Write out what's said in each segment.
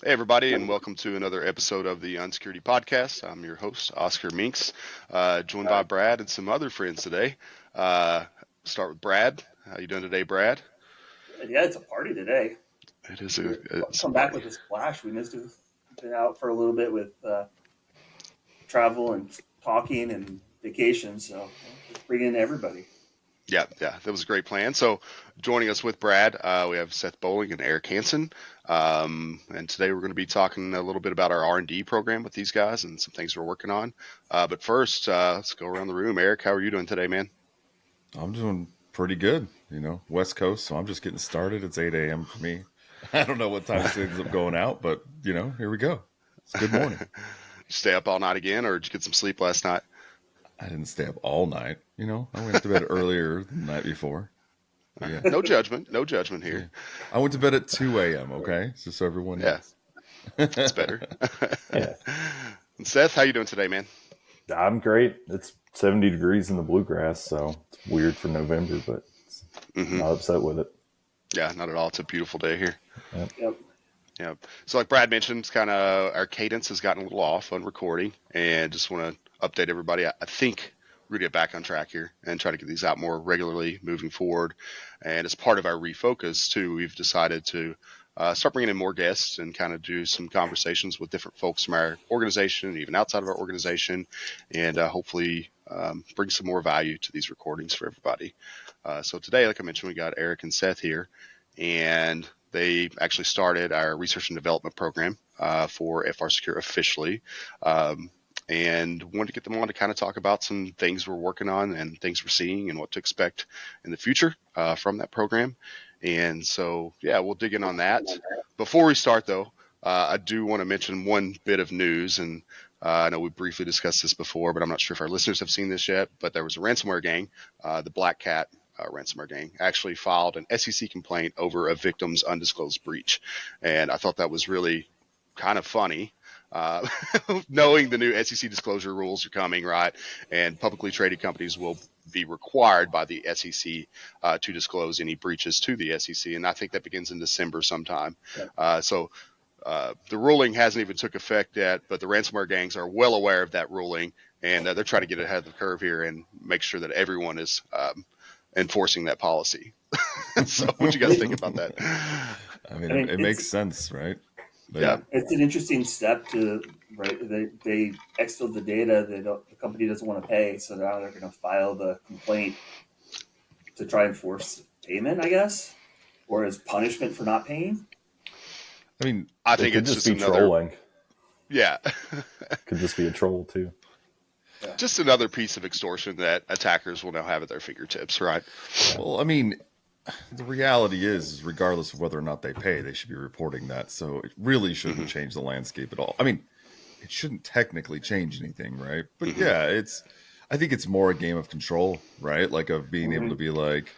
Hey, everybody, and welcome to another episode of the Unsecurity Podcast. I'm your host, Oscar Minks, joined by Brad and some other friends today. Start with Brad. How you doing today, Brad? Yeah, it's a party today. It is it's a Come back party. with a splash. We missed it. Been out for a little bit with travel and talking and vacation, so just bring in everybody. Yeah, that was a great plan. So joining us with Brad, we have Seth Bowling and Eric Hanson. And today we're going to be talking a little bit about our R&D program with these guys and some things we're working on. But first, let's go around the room. Eric, how are you doing today, man? I'm doing pretty good, West Coast, so I'm just getting started. It's 8 a.m. for me. I don't know what time this ends up going out, but, here we go. It's good morning. You stay up all night again, or did you get some sleep last night? I didn't stay up all night, I went to bed earlier than the night before. Yeah. No judgment here. Yeah. I went to bed at 2 a.m., okay? Just so everyone knows. Yeah, that's better. Yeah. And Seth, how you doing today, man? I'm great. It's 70 degrees in the bluegrass, so it's weird for November, but not upset with it. Yeah, not at all. It's a beautiful day here. Yep. Yeah. So like Brad mentioned, it's kind of our cadence has gotten a little off on recording, and just want to update everybody. I think we're going to get back on track here and try to get these out more regularly moving forward. And as part of our refocus too, we've decided to start bringing in more guests and kind of do some conversations with different folks from our organization, even outside of our organization, and hopefully bring some more value to these recordings for everybody. So today, like I mentioned, we got Eric and Seth here, and they actually started our research and development program for FRSecure officially, and wanted to get them on to kind of talk about some things we're working on and things we're seeing and what to expect in the future from that program. And so, yeah, we'll dig in on that. Before we start, though, I do want to mention one bit of news, and I know we briefly discussed this before, but I'm not sure if our listeners have seen this yet, but there was a ransomware gang, the Blackcat ransomware gang, actually filed an SEC complaint over a victim's undisclosed breach. And I thought that was really kind of funny, knowing the new SEC disclosure rules are coming, right? And publicly traded companies will be required by the SEC to disclose any breaches to the SEC. And I think that begins in December sometime. So the ruling hasn't even took effect yet, but the ransomware gangs are well aware of that ruling, and they're trying to get ahead of the curve here and make sure that everyone is enforcing that policy. So what you guys think about that? I mean it makes sense, right? Yeah, it's an interesting step to They exfilled the data. The company doesn't want to pay, so now they're going to file the complaint to try and force payment, I guess, or as punishment for not paying. I mean, I think it's just another trolling. Yeah, Could just be a troll too. Yeah. Just another piece of extortion that attackers will now have at their fingertips, right? Well, I mean, the reality is, regardless of whether or not they pay, they should be reporting that. So it really shouldn't change the landscape at all. I mean, it shouldn't technically change anything, right? But yeah, I think it's more a game of control, right? Like of being able to be like,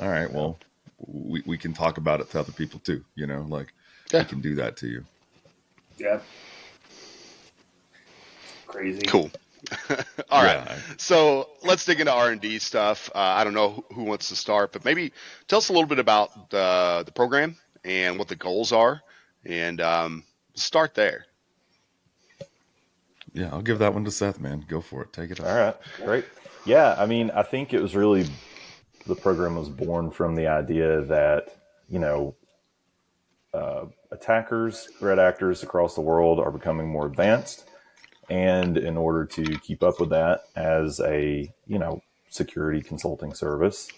all right, well, we can talk about it to other people too, we can do that to you. Yeah. Crazy. Cool. All right. So let's dig into R&D stuff. I don't know who wants to start, but maybe tell us a little bit about the program and what the goals are, and start there. Yeah, I'll give that one to Seth, man. Go for it. Take it. All right. Great. Yeah, I mean, I think it was really, the program was born from the idea that, attackers, threat actors across the world are becoming more advanced. And in order to keep up with that as a, security consulting service,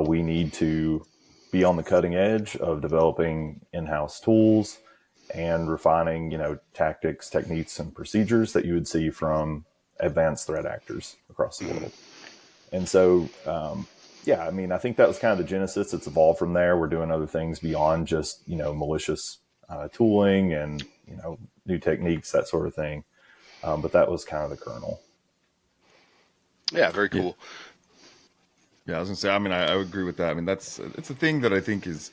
we need to be on the cutting edge of developing in-house tools and refining, tactics, techniques, and procedures that you would see from advanced threat actors across the world. And so, I think that was kind of the genesis. It's evolved from there. We're doing other things beyond just, malicious tooling and, new techniques, that sort of thing. But that was kind of the kernel. Yeah, very cool. Yeah, I was gonna say, I mean, I would agree with that. I mean, it's a thing that I think is,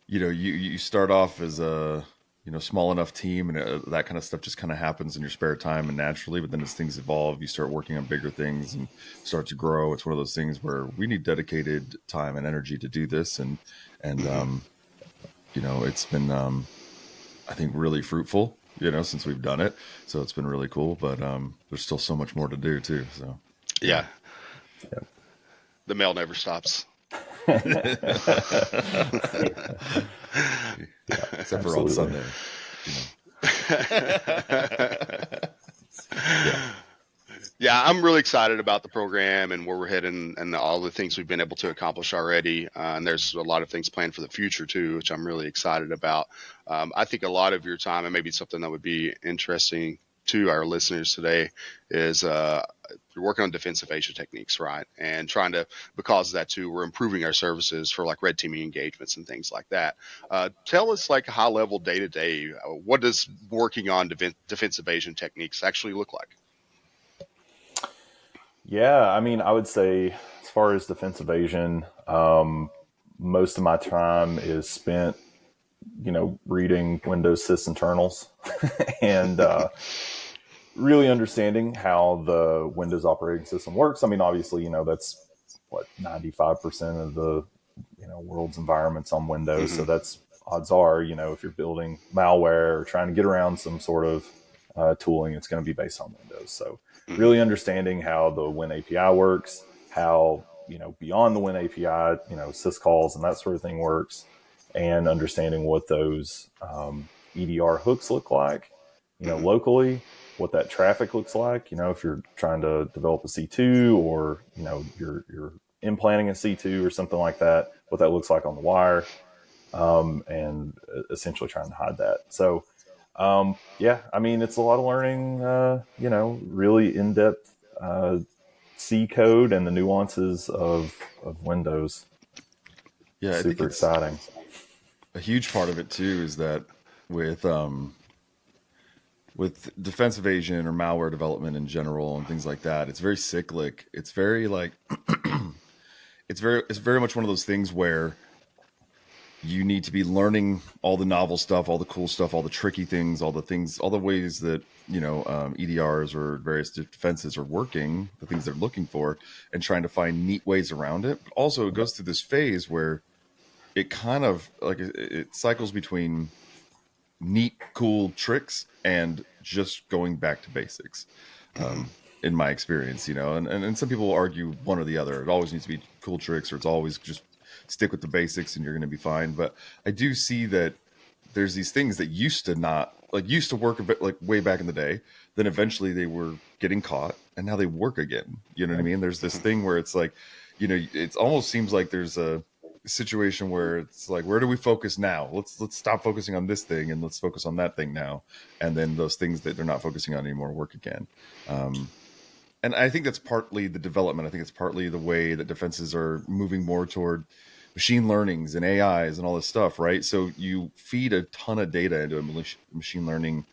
you start off as a, small enough team, and that kind of stuff just kind of happens in your spare time and naturally. But then as things evolve, you start working on bigger things and start to grow. It's one of those things where we need dedicated time and energy to do this, and it's been I think, really fruitful, since we've done it. So it's been really cool, but there's still so much more to do too. So Yeah. The mail never stops. Except for on Sunday. Yeah, I'm really excited about the program and where we're heading and all the things we've been able to accomplish already. And there's a lot of things planned for the future too, which I'm really excited about. I think a lot of your time, and maybe something that would be interesting to our listeners today, is you're working on defensive evasion techniques, right? And trying to, because of that too, we're improving our services for like red teaming engagements and things like that. Tell us, like, high level day to day, what does working on defensive evasion techniques actually look like? Yeah, I mean, I would say as far as defense evasion, most of my time is spent, reading Windows sysinternals and really understanding how the Windows operating system works. I mean, obviously, that's what 95% of the world's environments on Windows. Mm-hmm. So that's odds are, if you're building malware or trying to get around some sort of tooling, it's going to be based on Windows. So really understanding how the Win API works, how, beyond the Win API, syscalls and that sort of thing works, and understanding what those EDR hooks look like, locally, what that traffic looks like, if you're trying to develop a C2 or, you're implanting a C2 or something like that, what that looks like on the wire, and essentially trying to hide that. So, yeah, I mean, it's a lot of learning, really in-depth C code and the nuances of Windows. Yeah, super exciting. A huge part of it too is that with defense evasion or malware development in general and things like that, it's very cyclic. It's very like it's very much one of those things where you need to be learning all the novel stuff, all the cool stuff, all the tricky things, all the ways that EDRs or various defenses are working, the things they're looking for, and trying to find neat ways around it. But also, it goes through this phase where it kind of like it cycles between neat, cool tricks and just going back to basics. In my experience, and some people argue one or the other. It always needs to be cool tricks, or it's always just stick with the basics and you're going to be fine. But I do see that there's these things that used to work a bit like way back in the day. Then eventually they were getting caught and now they work again. You know what I mean? There's this thing where it's like, it almost seems like there's a situation where it's like, where do we focus now? Let's stop focusing on this thing and let's focus on that thing now. And then those things that they're not focusing on anymore work again. And I think that's partly the development. I think it's partly the way that defenses are moving more toward machine learnings and AIs and all this stuff, right? So you feed a ton of data into a machine learning,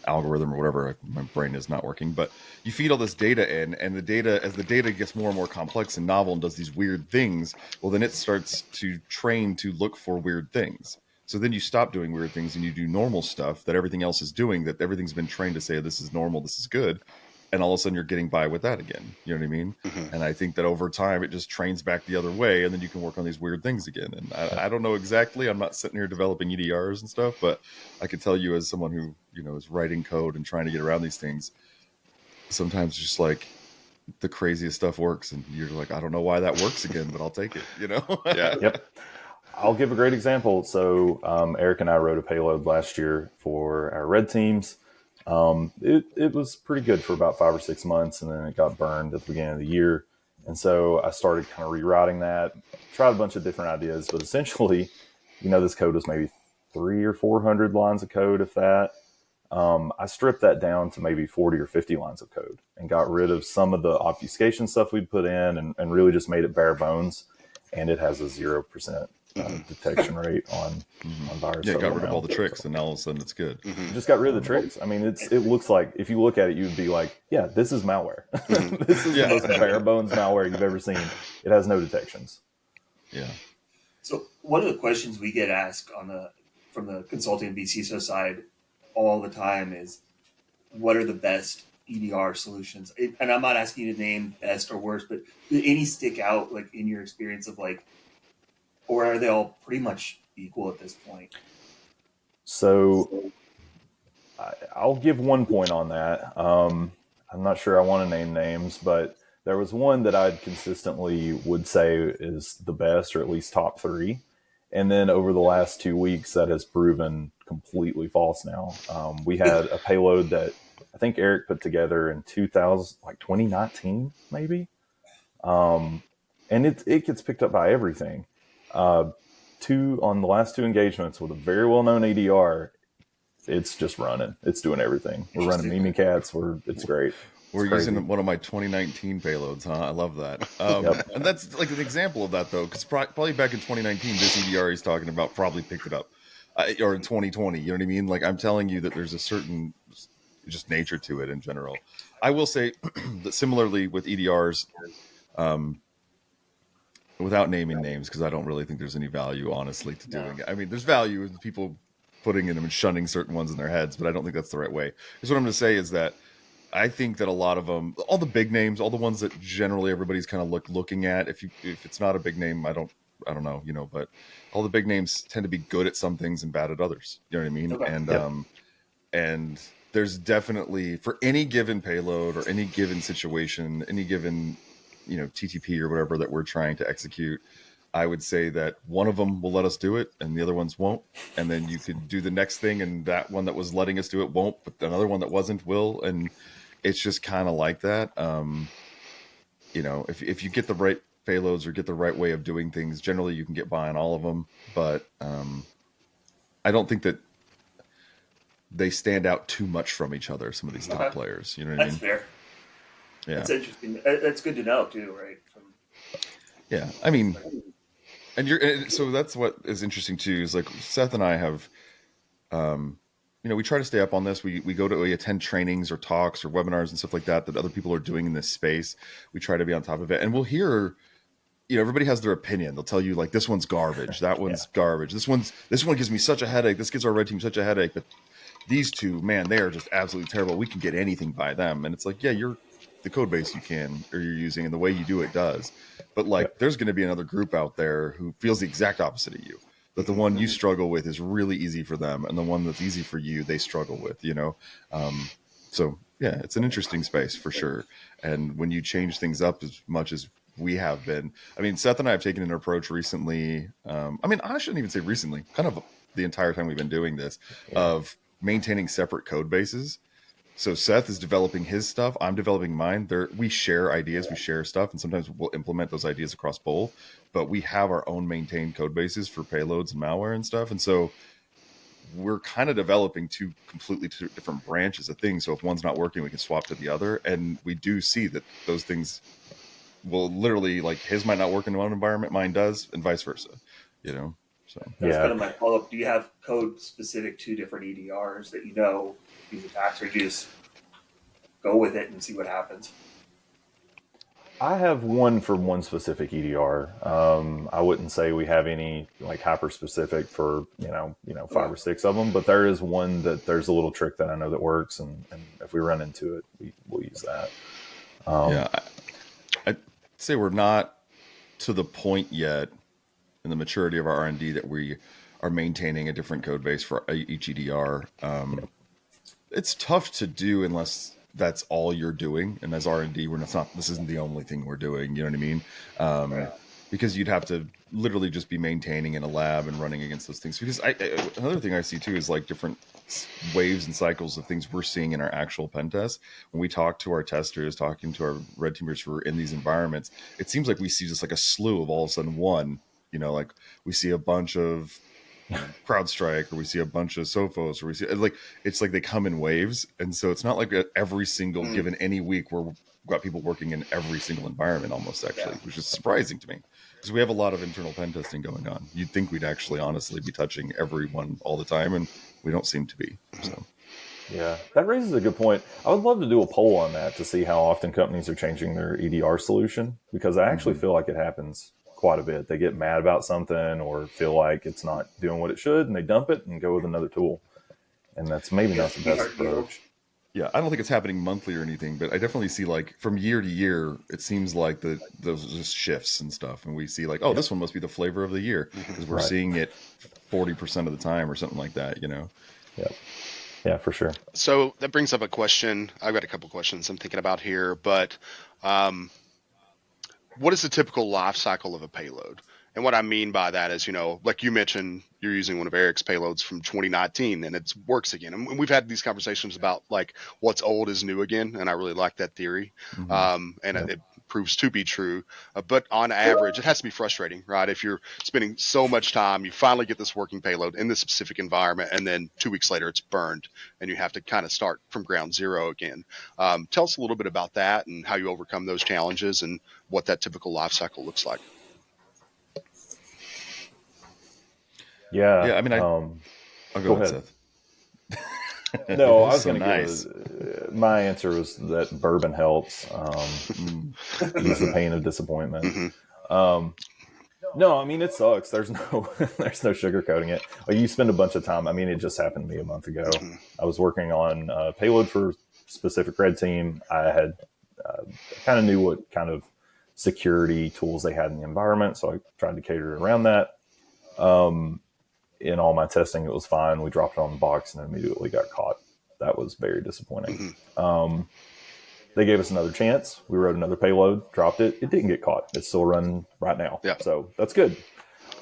algorithm or whatever. My brain is not working, but you feed all this data in, and as the data gets more and more complex and novel and does these weird things, well, then it starts to train to look for weird things. So then you stop doing weird things and you do normal stuff that everything else is doing, that everything's been trained to say, this is normal, this is good. And all of a sudden you're getting by with that again. You know what I mean? Mm-hmm. And I think that over time it just trains back the other way, and then you can work on these weird things again. And I don't know exactly. I'm not sitting here developing EDRs and stuff, but I can tell you as someone who, is writing code and trying to get around these things, sometimes just like the craziest stuff works and you're like, I don't know why that works again, but I'll take it, Yeah. Yep. I'll give a great example. So Eric and I wrote a payload last year for our red teams. It was pretty good for about 5 or 6 months, and then it got burned at the beginning of the year. And so I started kind of rewriting that, tried a bunch of different ideas, but essentially, this code was maybe 300 or 400 lines of code, if that. I stripped that down to maybe 40 or 50 lines of code and got rid of some of the obfuscation stuff we'd put in and really just made it bare bones. And it has a 0% detection rate on virus. Yeah, got rid of all the tricks, and now all of a sudden it's good. Just got rid of the tricks. I mean, it looks like, if you look at it, you'd be like, yeah, this is malware. This is the most bare bones malware you've ever seen. It has no detections. Yeah. So one of the questions we get asked from the consulting and vCISO side all the time is, what are the best EDR solutions? And I'm not asking you to name best or worst, but do any stick out, like, in your experience of like, or are they all pretty much equal at this point? So I'll give 1 point on that. I'm not sure I want to name names, but there was one that I'd consistently would say is the best, or at least top 3. And then over the last 2 weeks, that has proven completely false now. We had a payload that I think Eric put together in 2019, maybe. And it gets picked up by everything. On the last 2 engagements with a very well-known EDR, it's just running. It's doing everything. We're running Mimikatz. It's great. We're using one of my 2019 payloads, huh? I love that. And that's like an example of that, though, because probably back in 2019, this EDR he's talking about probably picked it up. Or in 2020, you know what I mean? Like, I'm telling you that there's a certain just nature to it in general. I will say that similarly with EDRs, without naming names, because I don't really think there's any value, honestly, to doing it. I mean, there's value in people putting in them and shunning certain ones in their heads, but I don't think that's the right way. Because what I'm going to say is that I think that a lot of them, all the big names, all the ones that generally everybody's kind of looking at, if it's not a big name, I don't know, but all the big names tend to be good at some things and bad at others. You know what I mean? Okay. And there's definitely, for any given payload or any given situation, any given, TTP or whatever that we're trying to execute, I would say that one of them will let us do it and the other ones won't. And then you could do the next thing and that one that was letting us do it won't, but another one that wasn't will. And it's just kind of like that. If you get the right payloads or get the right way of doing things, generally you can get by on all of them. But I don't think that they stand out too much from each other, some of these top players. You know what I mean? That's fair. Yeah. That's interesting. That's good to know too, right? Yeah. I mean, so that's what is interesting too, is like Seth and I have, we try to stay up on this. We attend trainings or talks or webinars and stuff like that other people are doing in this space. We try to be on top of it, and we'll hear, everybody has their opinion. They'll tell you like, this one's garbage. That one's garbage. This one gives me such a headache. This gives our red team such a headache. But these two, man, they are just absolutely terrible. We can get anything by them. And it's like, yeah, the code base you're using and the way you do it does. But like, there's going to be another group out there who feels the exact opposite of you. That the one you struggle with is really easy for them, and the one that's easy for you, they struggle with, So yeah, it's an interesting space for sure. And when you change things up as much as we have been, I mean, Seth and I have taken an approach recently. I shouldn't even say recently, kind of the entire time we've been doing this, of maintaining separate code bases. So Seth is developing his stuff. I'm developing mine. We share ideas, we share stuff, and sometimes we'll implement those ideas across both. But we have our own maintained code bases for payloads and malware and stuff. And so we're kind of developing two different branches of things. So if one's not working, we can swap to the other. And we do see that those things will literally, like, his might not work in one environment, mine does, and vice versa. So that's kind of my follow-up. Do you have code specific to different EDRs that these attacks, or do you just go with it and see what happens? I have one for one specific EDR. I wouldn't say we have any like hyper specific for 5 or 6 of them, but there is one that there's a little trick that I know that works, and if we run into it, we'll use that. I'd say we're not to the point yet in the maturity of our R&D that we are maintaining a different code base for each EDR. It's tough to do unless that's all you're doing. And as R&D, this isn't the only thing we're doing. You know what I mean? Because you'd have to literally just be maintaining in a lab and running against those things. Because another thing I see too is like different waves and cycles of things we're seeing in our actual pen tests. When we talk to our testers, talking to our red teamers who are in these environments, it seems like we see just like a slew of all of a sudden one, like we see a bunch of CrowdStrike, or we see a bunch of Sophos, or we see it's like they come in waves. And so it's not like every single given any week we've got people working in every single environment almost, actually, which is surprising to me because we have a lot of internal pen testing going on. You'd think we'd actually honestly be touching everyone all the time, and we don't seem to be. So yeah, that raises a good point. I would love to do a poll on that to see how often companies are changing their EDR solution, because I actually feel like it happens quite a bit. They get mad about something or feel like it's not doing what it should, and they dump it and go with another tool. And that's maybe not the best approach. Yeah, I don't think it's happening monthly or anything, but I definitely see like from year to year, it seems like those just shifts and stuff. And we see like, this one must be the flavor of the year, because we're seeing it 40% of the time or something like that, Yeah, for sure. So that brings up a question. I've got a couple questions I'm thinking about here, but what is the typical life cycle of a payload? And what I mean by that is, like you mentioned, you're using one of Eric's payloads from 2019 and it works again. And we've had these conversations about like what's old is new again. And I really like that theory. It proves to be true. But on average, it has to be frustrating, right? If you're spending so much time, you finally get this working payload in this specific environment, and then 2 weeks later it's burned and you have to kind of start from ground zero again. Tell us a little bit about that and how you overcome those challenges and what that typical life cycle looks like. Yeah. Yeah. I mean, go ahead, Seth. No, I was So going to nice. give my answer was that bourbon helps ease the pain of disappointment. No, I mean, it sucks. There's no sugarcoating it. Like, you spend a bunch of time. I mean, it just happened to me a month ago. I was working on a payload for a specific red team. I had kind of knew what kind of security tools they had in the environment, so I tried to cater around that. In all my testing, it was fine. We dropped it on the box and immediately got caught. That was very disappointing. They gave us another chance. We wrote another payload, dropped it. It didn't get caught. It's still running right now. Yeah. So that's good.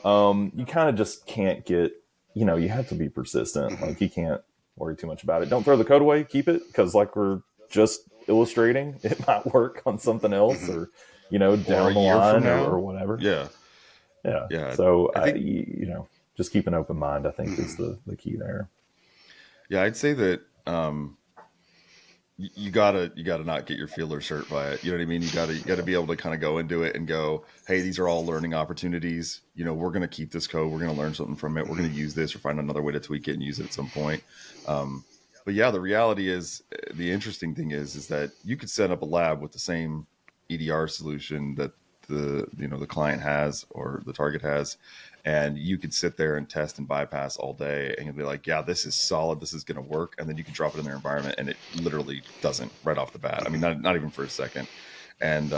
You kind of just can't get, you have to be persistent. Like, you can't worry too much about it. Don't throw the code away. Keep it, because like we're just illustrating, it might work on something else or, down the line or whatever. Yeah. So I think, just keep an open mind, I think, is the key there. Yeah, I'd say that you gotta not get your feelers hurt by it. You know what I mean? You gotta be able to kind of go into it and go, hey, these are all learning opportunities. We're gonna keep this code. We're gonna learn something from it. We're gonna use this or find another way to tweak it and use it at some point. But yeah, the reality is, the interesting thing is that you could set up a lab with the same EDR solution that the client has or the target has, and you could sit there and test and bypass all day and you'll be like, yeah, this is solid, this is going to work, and then you can drop it in their environment and it literally doesn't right off the bat. I mean, not even for a second. And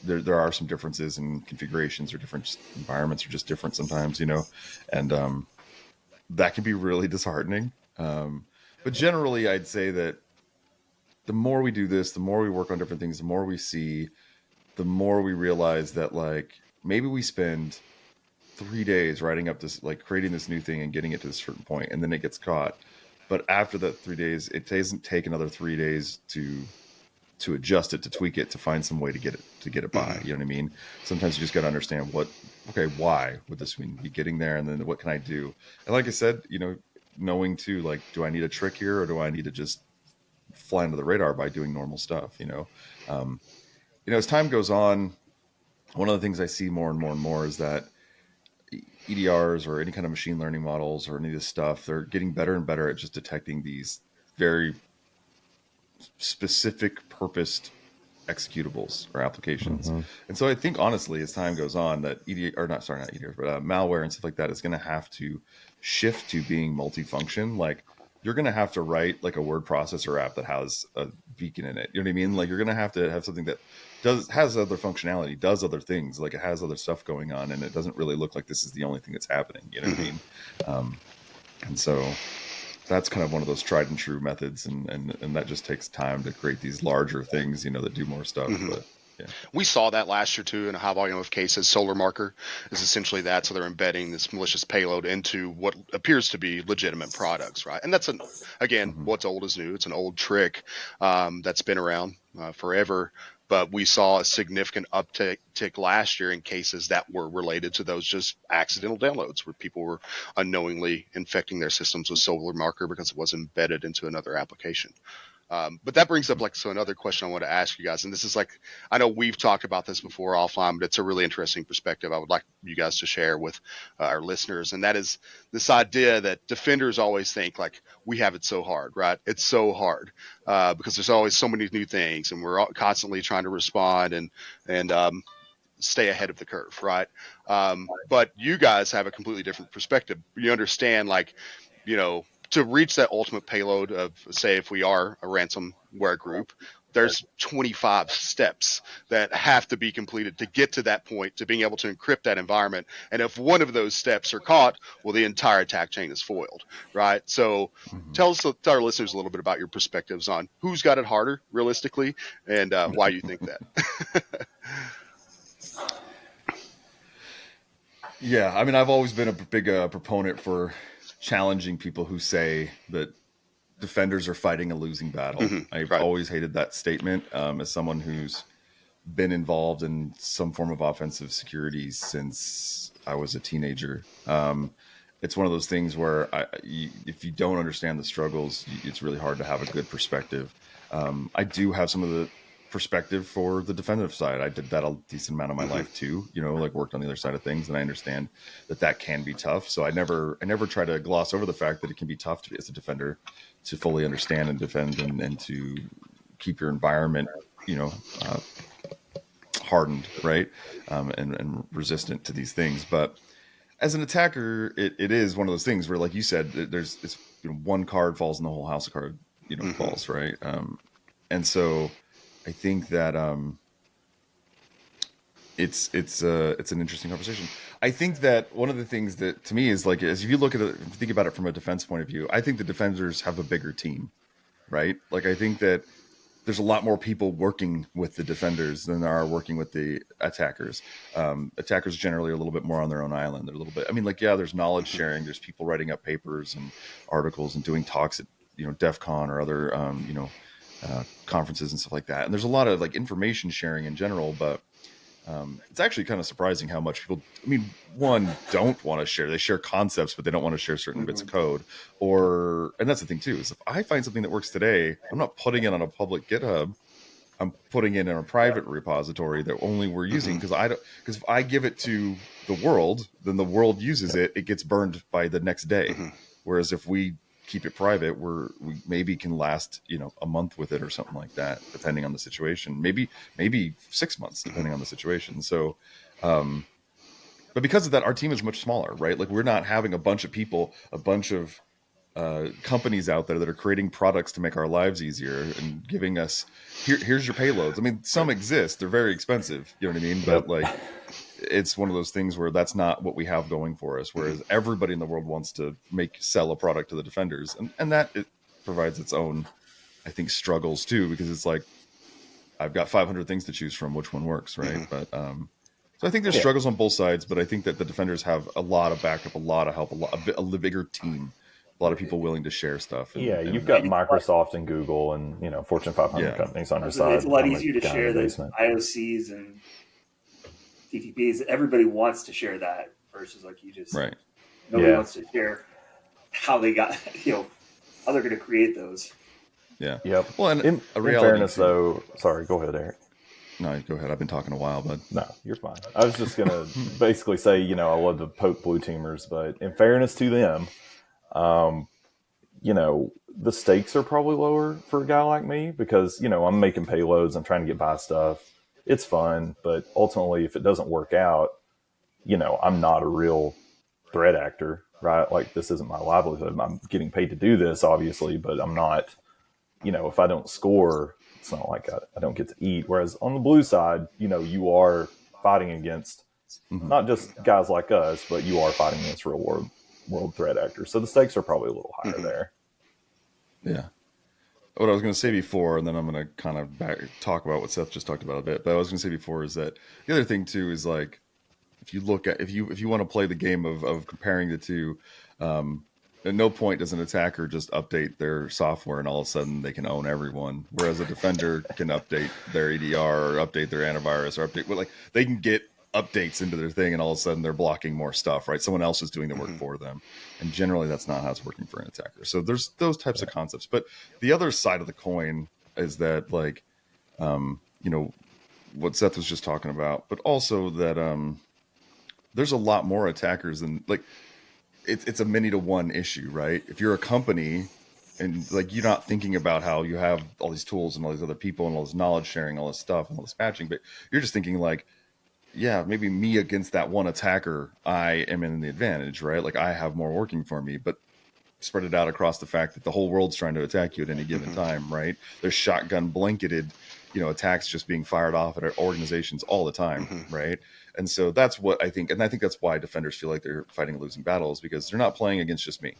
there are some differences in configurations, or different environments are just different sometimes, and that can be really disheartening. But generally, I'd say that the more we do this, the more we work on different things, the more we see, the more we realize that, like, maybe we spend 3 days writing up this, like, creating this new thing and getting it to a certain point, and then it gets caught. But after that 3 days, it doesn't take another 3 days to adjust it, to tweak it, to find some way to get it by. You know what I mean? Sometimes you just got to understand why would this mean be getting there, and then what can I do? And like I said, knowing too, like, do I need a trick here, or do I need to just fly under the radar by doing normal stuff? As time goes on, one of the things I see more and more and more is that EDRs or any kind of machine learning models or any of this stuff, they're getting better and better at just detecting these very specific purposed executables or applications. And so I think, honestly, as time goes on, that malware and stuff like that is going to have to shift to being multifunction. Like, you're going to have to write like a word processor app that has a beacon in it. You know what I mean? Like, you're going to have something that has other functionality, does other things, like it has other stuff going on, and it doesn't really look like this is the only thing that's happening. You know what I mean? And so that's kind of one of those tried and true methods, and that just takes time to create these larger things, that do more stuff. But yeah. We saw that last year too in a high volume of cases. Solar Marker is essentially that. So they're embedding this malicious payload into what appears to be legitimate products, right? And that's what's old is new. It's an old trick that's been around forever. But we saw a significant uptick last year in cases that were related to those just accidental downloads, where people were unknowingly infecting their systems with Solar Marker because it was embedded into another application. But that brings up another question I want to ask you guys. And this is I know we've talked about this before offline, but it's a really interesting perspective I would like you guys to share with our listeners. And that is this idea that defenders always think like we have it so hard, right? It's so hard because there's always so many new things, and we're constantly trying to respond and stay ahead of the curve, right? But you guys have a completely different perspective. You understand, to reach that ultimate payload of, say, if we are a ransomware group, there's 25 steps that have to be completed to get to that point, to being able to encrypt that environment. And if one of those steps are caught, well, the entire attack chain is foiled, right? So tell our listeners a little bit about your perspectives on who's got it harder realistically, and why you think that. Yeah, I mean, I've always been a big proponent for challenging people who say that defenders are fighting a losing battle. I've always hated that statement as someone who's been involved in some form of offensive security since I was a teenager. It's one of those things where if you don't understand the struggles, it's really hard to have a good perspective. I do have some of the perspective for the defensive side. I did that a decent amount of my life too, like worked on the other side of things, and I understand that can be tough. So I never try to gloss over the fact that it can be tough to be as a defender to fully understand and defend and to keep your environment, hardened, right? And resistant to these things. But as an attacker, it is one of those things where, like you said, it's one card falls and the whole house of cards, falls, right? And so I think that it's an interesting conversation. I think that one of the things that to me is like, as if you look at it, think about it from a defense point of view, I think the defenders have a bigger team, right? Like I think that there's a lot more people working with the defenders than there are working with the attackers. Attackers generally are a little bit more on their own island. They're a little bit, there's knowledge sharing. There's people writing up papers and articles and doing talks at, DEF CON or other, conferences and stuff like that. And there's a lot of like information sharing in general, but it's actually kind of surprising how much people, one, don't want to share. They share concepts, but they don't want to share certain bits of code. And that's the thing too, is if I find something that works today, I'm not putting it on a public GitHub. I'm putting it in a private repository that only we're using because if I give it to the world, then the world uses it. It gets burned by the next day. Whereas if we keep it private, we maybe can last, a month with it or something like that, depending on the situation, maybe 6 months, depending on the situation. So, but because of that, our team is much smaller, right? Like we're not having a bunch of people, a bunch of companies out there that are creating products to make our lives easier and giving us, here's your payloads. Some exist. They're very expensive. You know what I mean? But like, it's one of those things where that's not what we have going for us. Whereas everybody in the world wants to sell a product to the defenders. And that it provides its own, I think, struggles too, because it's like, I've got 500 things to choose from, which one works, right? But so I think there's struggles on both sides, but I think that the defenders have a lot of backup, a lot of help, a bigger team, a lot of people willing to share stuff. You've got Microsoft and Google and Fortune 500 companies on your side. It's a lot easier to share the IOCs and TTPs. Everybody wants to share that versus like you just nobody wants to share how they got how they're going to create those. Yeah. Yep. Well, and in fairness, though, sorry, go ahead, Eric. No, go ahead. I've been talking a while, but no, you're fine. I was just gonna basically say, I love to poke blue teamers, but in fairness to them, the stakes are probably lower for a guy like me because I'm making payloads, I'm trying to get by stuff. It's fun, but ultimately, if it doesn't work out, I'm not a real threat actor, right? Like this isn't my livelihood. I'm getting paid to do this, obviously, but I'm not. If I don't score, it's not like I don't get to eat. Whereas on the blue side, you are fighting against not just guys like us, but you are fighting against real world threat actors. So the stakes are probably a little higher there. Yeah. What I was going to say before, and then I'm going to kind of talk about what Seth just talked about a bit, but I was going to say before is that the other thing too is like, if you look at, if you want to play the game of comparing the two, at no point does an attacker just update their software and all of a sudden they can own everyone. Whereas a defender can update their EDR or update their antivirus or they can get updates into their thing and all of a sudden they're blocking more stuff, right? Someone else is doing the work for them. And generally that's not how it's working for an attacker. So there's those types of concepts. But the other side of the coin is that what Seth was just talking about, but also that there's a lot more attackers than it's a many to one issue, right? If you're a company and you're not thinking about how you have all these tools and all these other people and all this knowledge sharing, all this stuff and all this patching, but you're just thinking maybe me against that one attacker, I am in the advantage, right? Like I have more working for me, but spread it out across the fact that the whole world's trying to attack you at any given time, right? There's shotgun blanketed, attacks just being fired off at our organizations all the time, right? And so that's what I think, and I think that's why defenders feel like they're fighting losing battles, because they're not playing against just me.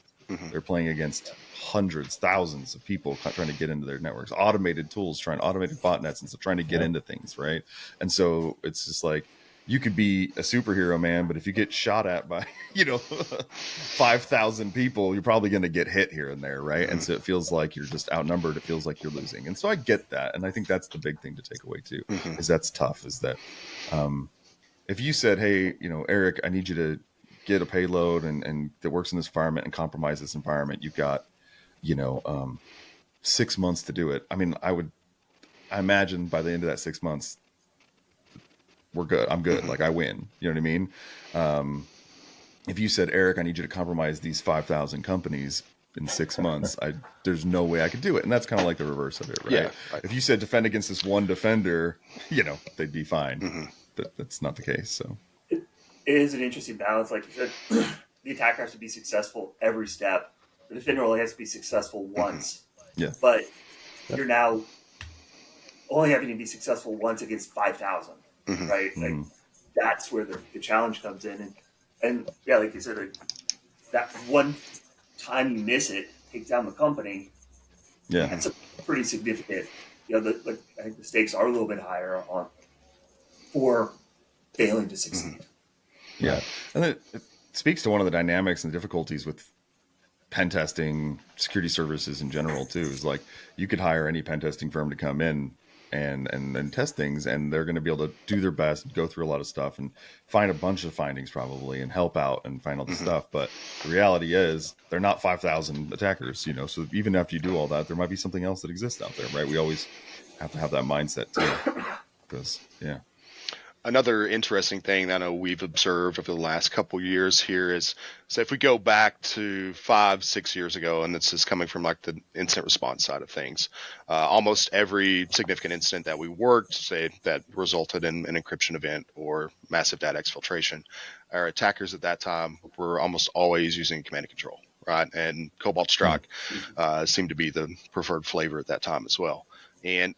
They're playing against hundreds, thousands of people trying to get into their networks, automated tools, automated botnets, and so trying to get into things, right? And so it's just like, you could be a superhero, man, but if you get shot at by, 5,000 people, you're probably going to get hit here and there, right? And so it feels like you're just outnumbered. It feels like you're losing. And so I get that. And I think that's the big thing to take away too, is that's tough, is that if you said, hey, Eric, I need you to get a payload and that works in this environment and compromise this environment, you've got, 6 months to do it. I mean, I imagine by the end of that 6 months, we're good. I'm good. Like, I win. You know what I mean? If you said, Eric, I need you to compromise these 5,000 companies in 6 months, there's no way I could do it. And that's kind of like the reverse of it, right? Yeah, right. If you said defend against this one defender, they'd be fine. But that's not the case. So it is an interesting balance. Like you said, the attacker has to be successful every step. The defender only has to be successful once. Yeah. But you're now only having to be successful once against 5,000. Right, like that's where the challenge comes in, and yeah, like you said, like, that one time you miss it, take down the company. Yeah, that's a pretty significant. I think the stakes are a little bit higher for failing to succeed. Yeah, and it speaks to one of the dynamics and the difficulties with pen testing, security services in general too. Is like, you could hire any pen testing firm to come in and then test things, and they're going to be able to do their best and go through a lot of stuff and find a bunch of findings probably and help out and find all the stuff. But the reality is they're not 5,000 attackers, so even after you do all that, there might be something else that exists out there, right? We always have to have that mindset too, because Another interesting thing that I know we've observed over the last couple of years here is, so if we go back to 5-6 years ago, and this is coming from like the incident response side of things, almost every significant incident that we worked, say that resulted in an encryption event or massive data exfiltration, our attackers at that time were almost always using command and control, right? And Cobalt Strike seemed to be the preferred flavor at that time as well. And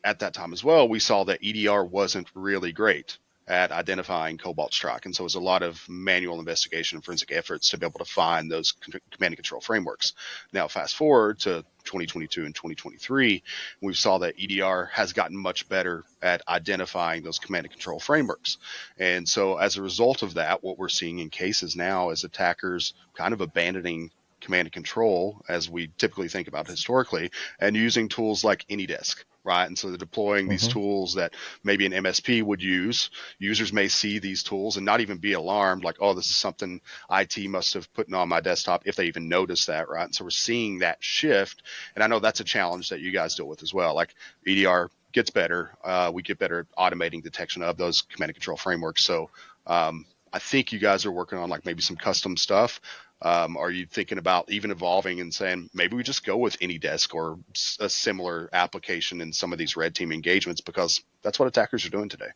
at that time as well, we saw that EDR wasn't really great at identifying Cobalt Strike. And so it was a lot of manual investigation and forensic efforts to be able to find those command and control frameworks. Now, fast forward to 2022 and 2023, we saw that EDR has gotten much better at identifying those command and control frameworks. And so as a result of that, what we're seeing in cases now is attackers kind of abandoning command and control as we typically think about historically, and using tools like AnyDesk, right? And so they're deploying these tools that maybe an MSP would use. Users may see these tools and not even be alarmed, like, oh, this is something IT must have put on my desktop, if they even notice that, right? And so we're seeing that shift. And I know that's a challenge that you guys deal with as well. Like, EDR gets better. We get better at automating detection of those command and control frameworks. So I think you guys are working on like maybe some custom stuff. Are you thinking about even evolving and saying, maybe we just go with AnyDesk or a similar application in some of these red team engagements, because that's what attackers are doing today?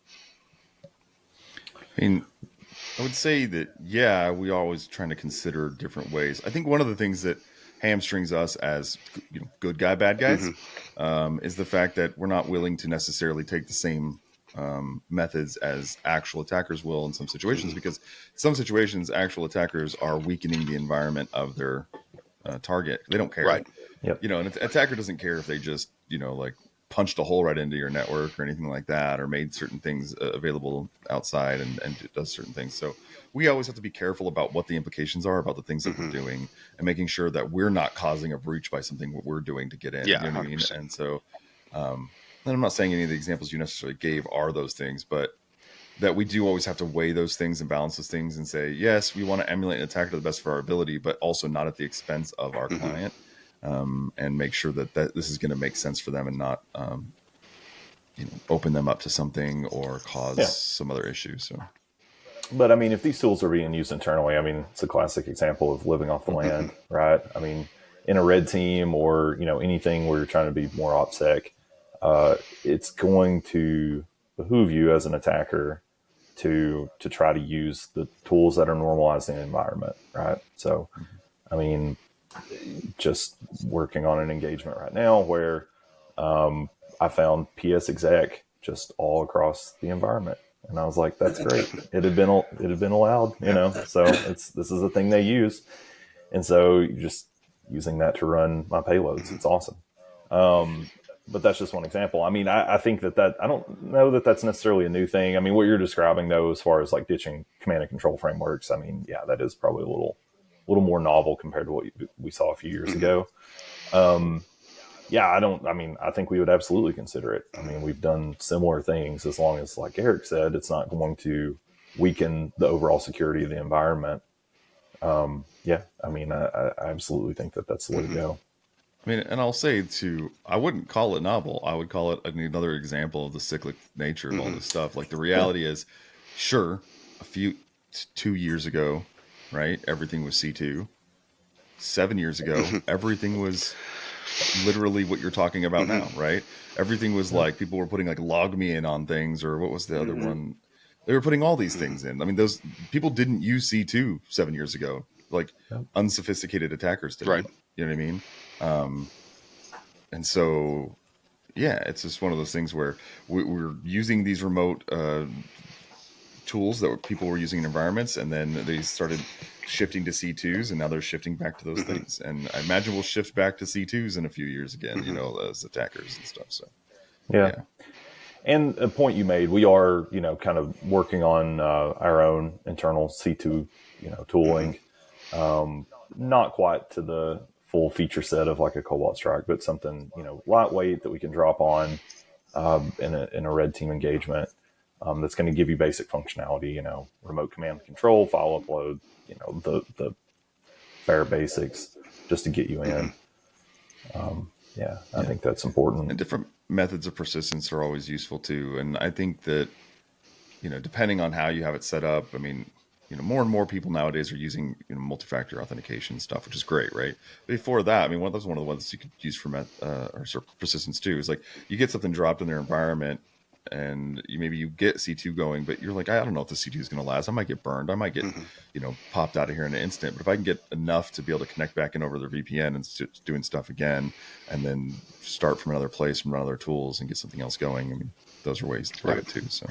I mean, I would say that, we are always trying to consider different ways. I think one of the things that hamstrings us as good guy, bad guys, is the fact that we're not willing to necessarily take the same methods as actual attackers will in some situations, because in some situations actual attackers are weakening the environment of their target. They don't care, right? Yep. An attacker doesn't care if they just like punched a hole right into your network or anything like that, or made certain things available outside and it does certain things. So we always have to be careful about what the implications are about the things that we're doing, and making sure that we're not causing a breach by something what we're doing to get in. Yeah, you know what I mean? And so and I'm not saying any of the examples you necessarily gave are those things, but that we do always have to weigh those things and balance those things and say, yes, we want to emulate an attacker to the best of our ability, but also not at the expense of our client, and make sure that this is going to make sense for them and not, open them up to something or cause some other issue. So, but I mean, if these tools are being used internally, I mean, it's a classic example of living off the land, right? I mean, in a red team or, anything where you're trying to be more OPSEC, it's going to behoove you as an attacker to try to use the tools that are normalizing the environment, right? So, I mean, just working on an engagement right now where I found PS exec just all across the environment, and I was like, "That's great." It had been allowed, So this is a thing they use, and so just using that to run my payloads, it's awesome. But that's just one example. I mean, I think that I don't know that that's necessarily a new thing. I mean, what you're describing though, as far as like ditching command and control frameworks, I mean, yeah, that is probably a little more novel compared to what we saw a few years ago. Yeah, I think we would absolutely consider it. I mean, we've done similar things as long as, like Eric said, it's not going to weaken the overall security of the environment. Yeah, I mean, I absolutely think that that's the way to go. I mean, and I'll say too, I wouldn't call it novel. I would call it another example of the cyclic nature of all this stuff. Like the reality is, sure, 2 years ago, right? Everything was C2. 7 years ago, everything was literally what you're talking about now, right? Everything was like people were putting like log me in on things, or what was the other one? They were putting all these things in. I mean, those people didn't use C2 7 years ago, like unsophisticated attackers did. Right. You know what I mean? And so, yeah, it's just one of those things where we're using these remote tools that people were using in environments, and then they started shifting to C2s, and now they're shifting back to those things. And I imagine we'll shift back to C2s in a few years again, as attackers and stuff. So, yeah. And a point you made, we are, kind of working on our own internal C2, tooling. Not quite to the full feature set of like a Cobalt Strike, but something, lightweight that we can drop on in a red team engagement that's going to give you basic functionality, remote command and control, file upload, the bare basics just to get you in. I think that's important. And different methods of persistence are always useful too. And I think that, depending on how you have it set up, I mean, more and more people nowadays are using multi-factor authentication stuff, which is great, right? Before that, I mean, that was one of the ones you could use for persistence too. Is like you get something dropped in their environment, and maybe you get C2 going, but you're like, I don't know if the C2 is going to last. I might get burned. I might get popped out of here in an instant. But if I can get enough to be able to connect back in over their VPN and doing stuff again, and then start from another place, from other tools, and get something else going, I mean, those are ways to do it too. So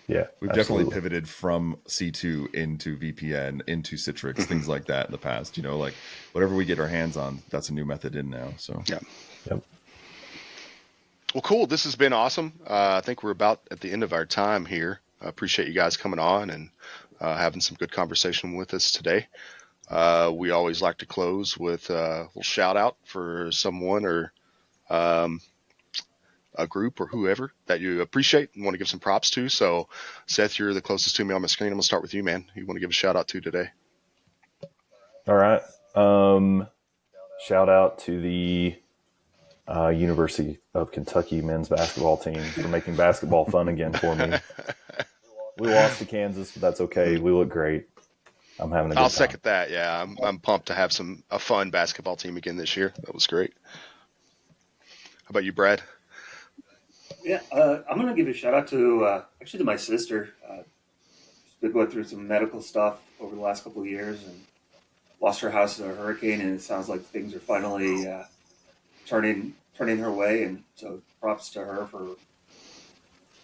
yeah, we've definitely pivoted from C2 into VPN, into Citrix, things like that in the past. Like whatever we get our hands on, that's a new method in now. So Yep. Well, cool. This has been awesome. I think we're about at the end of our time here. I appreciate you guys coming on and having some good conversation with us today. We always like to close with a little shout out for someone or a group or whoever that you appreciate and want to give some props to. So, Seth, you're the closest to me on my screen. I'm going to start with you, man. Who you want to give a shout out to today? All right. Shout out to the University of Kentucky men's basketball team for making basketball fun again for me. We lost to Kansas, but that's okay. We look great. I'm having a good time. I'll second that. Yeah, I'm pumped to have a fun basketball team again this year. That was great. How about you, Brad? Yeah, I'm going to give a shout out to actually to my sister. She's been going through some medical stuff over the last couple of years and lost her house in a hurricane, and it sounds like things are finally turning her way. And so props to her for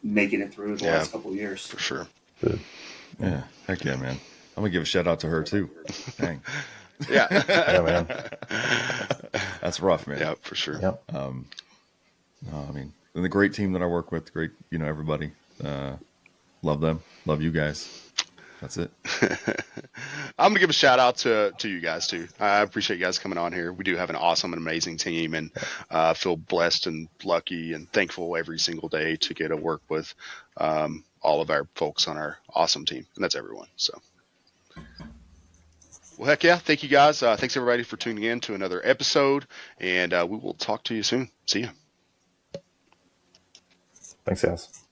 making it through the last couple of years. For sure. Good. Yeah, heck yeah, man. I'm gonna give a shout out to her too. Dang. Yeah. Yeah, man. That's rough, man. Yeah, for sure. Yep. No, I mean, and the great team that I work with, great, everybody. Love them. Love you guys. That's it. I'm gonna give a shout out to you guys too. I appreciate you guys coming on here. We do have an awesome and amazing team, and feel blessed and lucky and thankful every single day to get to work with all of our folks on our awesome team, and that's everyone. So, well, heck yeah, thank you guys. Thanks everybody for tuning in to another episode, and we will talk to you soon. See ya. Thanks, guys.